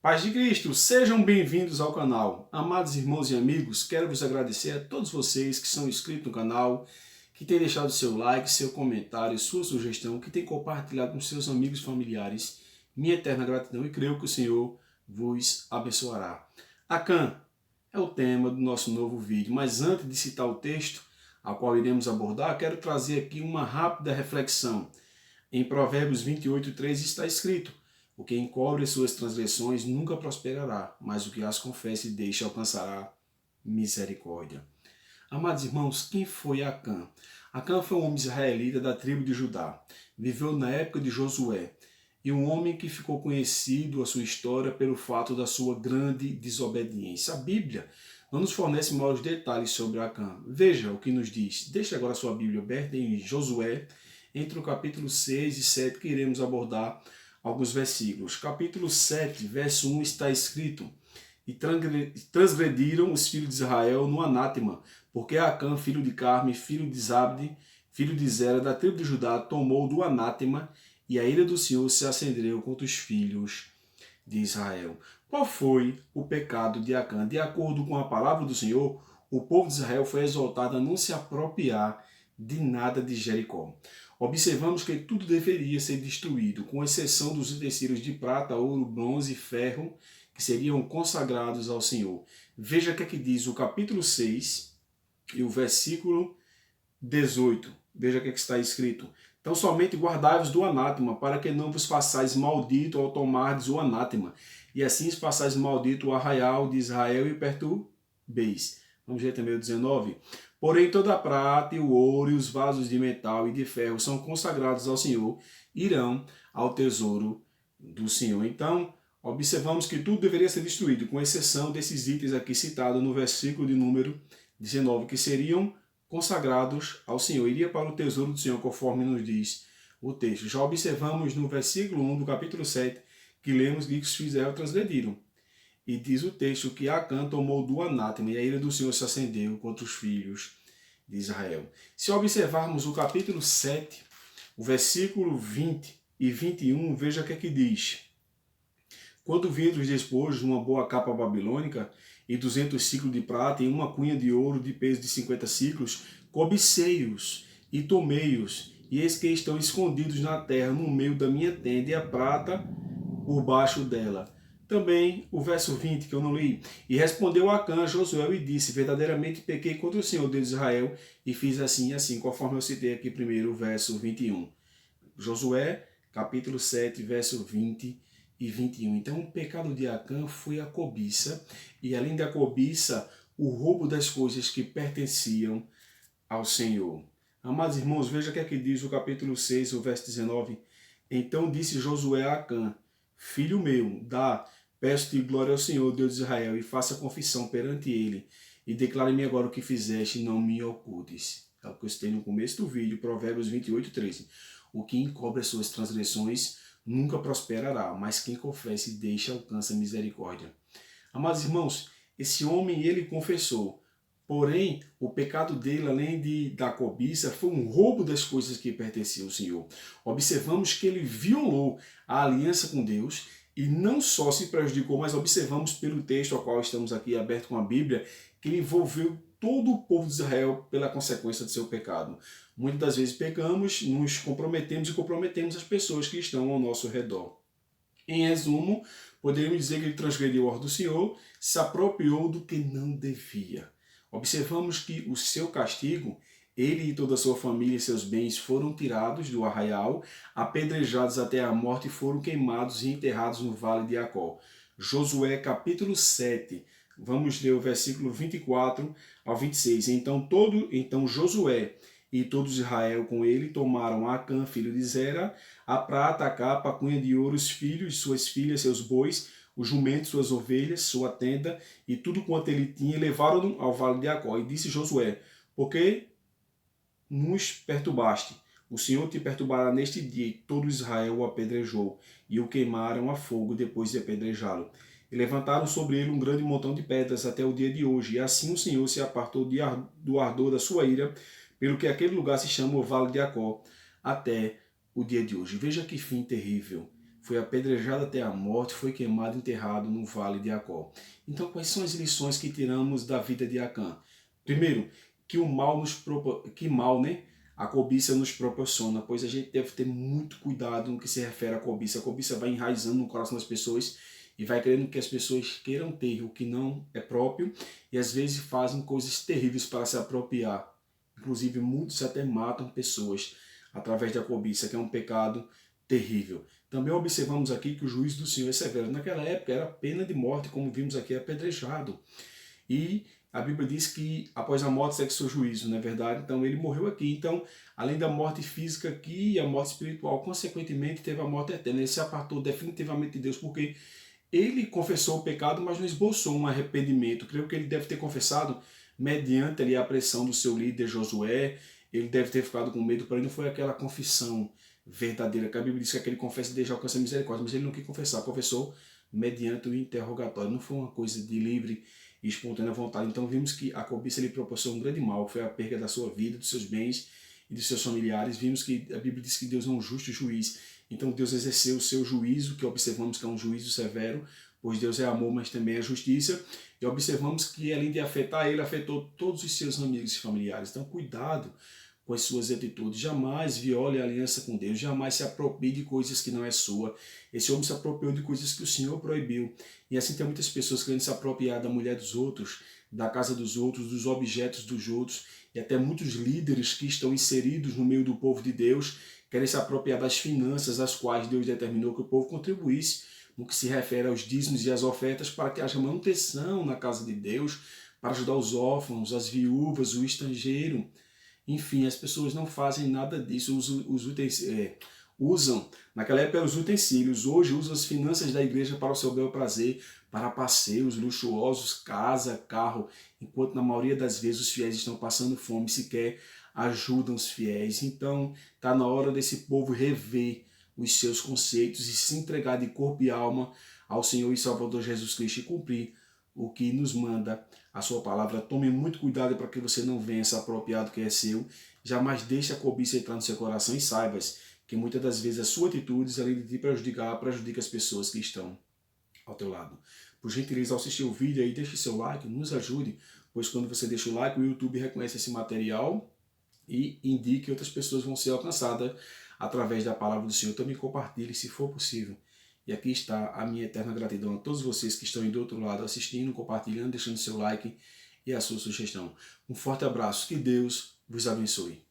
Paz de Cristo, sejam bem-vindos ao canal. Amados irmãos e amigos, quero vos agradecer a todos vocês que são inscritos no canal, que têm deixado seu like, seu comentário, sua sugestão, que têm compartilhado com seus amigos e familiares. Minha eterna gratidão e creio que o Senhor vos abençoará. Acã é o tema do nosso novo vídeo, mas antes de citar o texto ao qual iremos abordar, quero trazer aqui uma rápida reflexão. Em Provérbios 28:3 está escrito: o que encobre suas transgressões nunca prosperará, mas o que as confessa e deixa alcançará misericórdia. Amados irmãos, quem foi Acã? Acã foi um homem israelita da tribo de Judá. Viveu na época de Josué. E um homem que ficou conhecido a sua história pelo fato da sua grande desobediência. A Bíblia não nos fornece maiores detalhes sobre Acã. Veja o que nos diz. Deixe agora a sua Bíblia aberta em Josué, entre o capítulo 6 e 7, que iremos abordar alguns versículos. Capítulo 7, verso 1 está escrito: e transgrediram os filhos de Israel no anátema, porque Acã, filho de Carme, filho de Zabde, filho de Zera, da tribo de Judá, tomou do anátema, e a ira do Senhor se acendeu contra os filhos de Israel. Qual foi o pecado de Acã? De acordo com a palavra do Senhor, o povo de Israel foi exortado a não se apropriar de nada de Jericó. Observamos que tudo deveria ser destruído, com exceção dos utensílios de prata, ouro, bronze e ferro, que seriam consagrados ao Senhor. Veja o que é que diz o capítulo 6 e o versículo 18. Veja o que é que está escrito: então somente guardai-vos do anátema, para que não vos façais maldito ao tomardes o anátema, e assim façais maldito o arraial de Israel e perturbeis. Vamos ver também o 19. Porém toda a prata e o ouro e os vasos de metal e de ferro são consagrados ao Senhor, irão ao tesouro do Senhor. Então, observamos que tudo deveria ser destruído, com exceção desses itens aqui citados no versículo de número 19, que seriam consagrados ao Senhor. Iria para o tesouro do Senhor, conforme nos diz o texto. Já observamos no versículo 1 do capítulo 7, que lemos que os filhos de Israel transgrediram. E diz o texto que Acã tomou do anátema, e a ira do Senhor se acendeu contra os filhos de Israel. Se observarmos o capítulo 7, o versículo 20 e 21, veja o que é que diz: quando vindo os despojos, uma boa capa babilônica, e 200 ciclos de prata, e uma cunha de ouro de peso de 50 ciclos, cobicei-os e tomei-os, e eis que estão escondidos na terra, no meio da minha tenda, e a prata por baixo dela. Também o verso 20, que eu não li. E respondeu Acã a Josué e disse: verdadeiramente pequei contra o Senhor Deus de Israel, e fiz assim e assim, conforme eu citei aqui primeiro o verso 21. Josué, capítulo 7, verso 20 e 21. Então o pecado de Acã foi a cobiça, e além da cobiça, o roubo das coisas que pertenciam ao Senhor. Amados irmãos, veja o que é que diz o capítulo 6, o verso 19. Então disse Josué a Acã: filho meu, peço-te glória ao Senhor, Deus de Israel, e faça confissão perante ele, e declare-me agora o que fizeste, e não me ocultes. É o que eu citei no começo do vídeo, Provérbios 28:13. O que encobre as suas transgressões nunca prosperará, mas quem confessa e deixa alcança misericórdia. Amados irmãos, esse homem, ele confessou, porém, o pecado dele, além da cobiça, foi um roubo das coisas que pertenciam ao Senhor. Observamos que ele violou a aliança com Deus, e não só se prejudicou, mas observamos pelo texto ao qual estamos aqui aberto com a Bíblia, que ele envolveu todo o povo de Israel pela consequência do seu pecado. Muitas das vezes pecamos, nos comprometemos e comprometemos as pessoas que estão ao nosso redor. Em resumo, poderíamos dizer que ele transgrediu a ordem do Senhor, se apropriou do que não devia. Observamos que o seu castigo, ele e toda a sua família e seus bens foram tirados do arraial, apedrejados até a morte e foram queimados e enterrados no vale de Jacó. Josué capítulo 7, vamos ler o versículo 24 ao 26. Então Josué e todo Israel com ele tomaram Acã, filho de Zera, a prata, a capa, a cunha de ouro, os filhos, suas filhas, seus bois, os jumentos, suas ovelhas, sua tenda e tudo quanto ele tinha, e levaram-no ao vale de Jacó. E disse Josué: porque nos perturbaste, o Senhor te perturbará neste dia. E todo Israel o apedrejou, e o queimaram a fogo depois de apedrejá-lo. E levantaram sobre ele um grande montão de pedras até o dia de hoje. E assim o Senhor se apartou do ardor da sua ira, pelo que aquele lugar se chama o Vale de Jacó, até o dia de hoje. Veja que fim terrível foi apedrejado até a morte, foi queimado e enterrado no vale de Acó. Então, quais são as lições que tiramos da vida de Acã? Primeiro, que o mal né? A cobiça nos proporciona, pois a gente deve ter muito cuidado no que se refere à cobiça. A cobiça vai enraizando no coração das pessoas e vai querendo que as pessoas queiram ter o que não é próprio e às vezes fazem coisas terríveis para se apropriar. Inclusive, muitos até matam pessoas através da cobiça, que é um pecado terrível. Também observamos aqui que o juízo do Senhor é severo. Naquela época era pena de morte, como vimos aqui, apedrejado. E a Bíblia diz que após a morte segue seu juízo, não é verdade? Então ele morreu aqui. Então, além da morte física aqui e a morte espiritual, consequentemente teve a morte eterna. Ele se apartou definitivamente de Deus, porque ele confessou o pecado, mas não esboçou um arrependimento. Creio que ele deve ter confessado mediante ali a pressão do seu líder Josué. Ele deve ter ficado com medo, porém não foi aquela confissão verdadeira, que a Bíblia diz que aquele confessa e deixa alcançar misericórdia, mas ele não quis confessar, confessou mediante o interrogatório. Não foi uma coisa de livre e espontânea vontade. Então vimos que a cobiça lhe proporcionou um grande mal, foi a perda da sua vida, dos seus bens e dos seus familiares. Vimos que a Bíblia diz que Deus é um justo juiz. Então Deus exerceu o seu juízo, que observamos que é um juízo severo, pois Deus é amor, mas também é justiça. E observamos que além de afetar ele, afetou todos os seus amigos e familiares. Então cuidado com as suas atitudes. Jamais viole a aliança com Deus, jamais se aproprie de coisas que não é sua. Esse homem se apropriou de coisas que o Senhor proibiu. E assim tem muitas pessoas querendo se apropriar da mulher dos outros, da casa dos outros, dos objetos dos outros, e até muitos líderes que estão inseridos no meio do povo de Deus querem se apropriar das finanças às quais Deus determinou que o povo contribuísse, no que se refere aos dízimos e às ofertas, para que haja manutenção na casa de Deus, para ajudar os órfãos, as viúvas, o estrangeiro. Enfim, as pessoas não fazem nada disso, usam, naquela época eram os utensílios, hoje usam as finanças da igreja para o seu bel prazer, para passeios luxuosos, casa, carro, enquanto na maioria das vezes os fiéis estão passando fome, sequer ajudam os fiéis. Então está na hora desse povo rever os seus conceitos e se entregar de corpo e alma ao Senhor e Salvador Jesus Cristo e cumprir o que nos manda a sua palavra. Tome muito cuidado para que você não venha se apropriar do que é seu. Jamais deixe a cobiça entrar no seu coração e saibas que muitas das vezes as suas atitudes, além de te prejudicar, prejudica as pessoas que estão ao teu lado. Por gentileza, ao assistir o vídeo aí, deixe seu like, nos ajude, pois quando você deixa o like, o YouTube reconhece esse material e indique que outras pessoas vão ser alcançadas através da palavra do Senhor. Também compartilhe, se for possível. E aqui está a minha eterna gratidão a todos vocês que estão aí do outro lado assistindo, compartilhando, deixando seu like e a sua sugestão. Um forte abraço, que Deus vos abençoe.